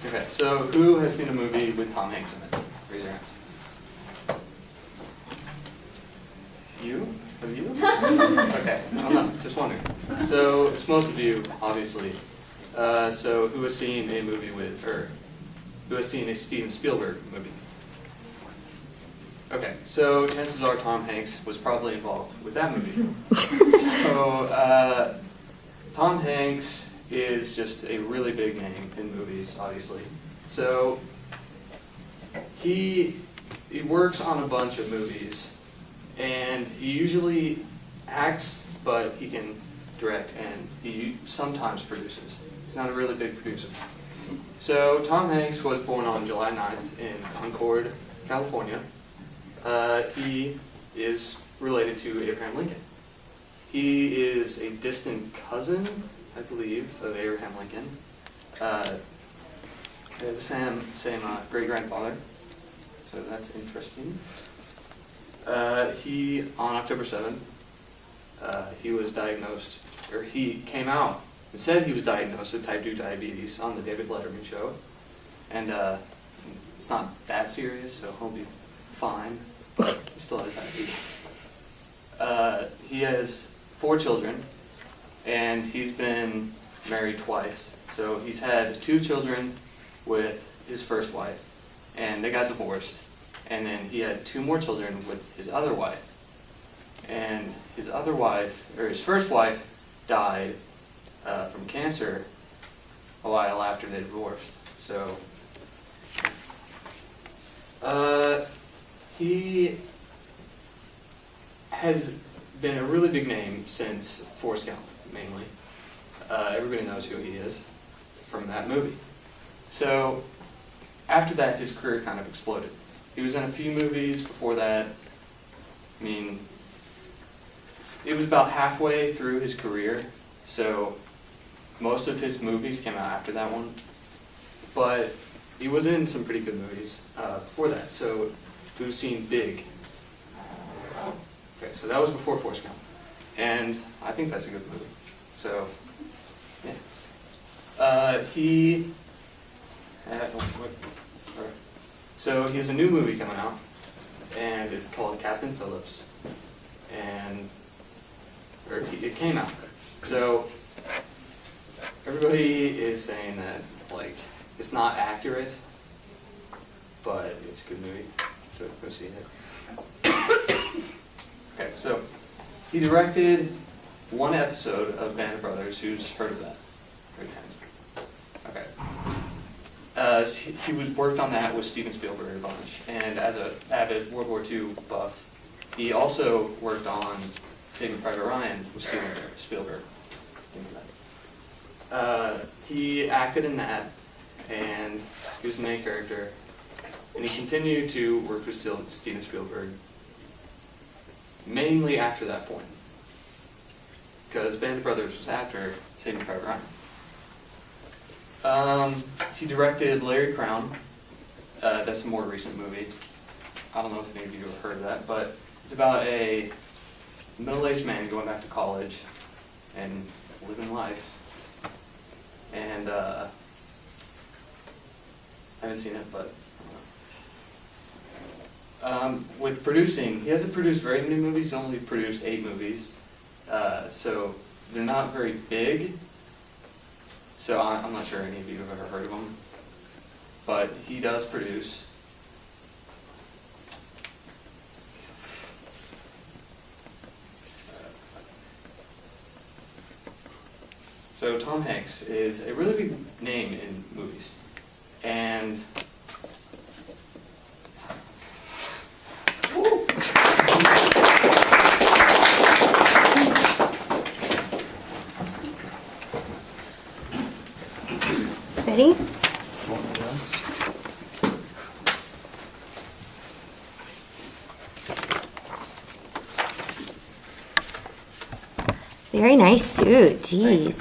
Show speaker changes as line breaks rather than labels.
Okay, so who has seen a movie with Tom Hanks in it? Raise your hands. You? Have you? Okay, I don't know, just wondering. So it's most of you, obviously. So who has seen a movie with, or who has seen a Steven Spielberg movie? Okay, so chances are Tom Hanks was probably involved with that movie. So Tom Hanks is just a really big name in movies, obviously. So he works on a bunch of movies, and he usually acts, but he can direct, and he sometimes produces. He's not a really big producer. So Tom Hanks was born on July 9th in Concord, California. He is related to Abraham Lincoln. He is a distant cousin, I believe, of Abraham Lincoln. They have the same great-grandfather, so that's interesting. On October 7th, he was diagnosed, or he came out and said he was diagnosed with type 2 diabetes on the David Letterman show. And it's not that serious, so he'll be fine, but he still has diabetes. He has 4 children, and he's been married twice. So he's had 2 children with his first wife, and they got divorced. And then he had 2 more children with his other wife. And his other wife, or his first wife, died from cancer a while after they divorced. So he has been a really big name since Forrest Gump, mainly. Everybody knows who he is from that movie. So after that, his career kind of exploded. He was in a few movies before that. I mean, it was about halfway through his career, so most of his movies came out after that one. But he was in some pretty good movies before that. So who's seen Big? Okay, so that was before Forrest Gump, and I think that's a good movie. So, yeah. So he has a new movie coming out, and it's called Captain Phillips, and it came out. So everybody is saying that like it's not accurate, but it's a good movie, so go see it. Okay, so he directed 1 episode of Band of Brothers. Who's heard of that? Raise your hands. Okay. He worked on that with Steven Spielberg a bunch, and as an avid World War II buff, he also worked on Saving Private Ryan with Steven Spielberg. He acted in that, and he was the main character, and he continued to work with Steven Spielberg mainly after that point, because Band of Brothers was after Saving Private Ryan. He directed Larry Crown. That's a more recent movie. I don't know if any of you have heard of that, but it's about a middle-aged man going back to college and living life. And I haven't seen it, but with producing, he hasn't produced very many movies. He's only produced 8 movies, so they're not very big. So I'm not sure any of you have ever heard of him, but he does produce. So Tom Hanks is a really big name in movies, and
Ready? Very nice suit, jeez.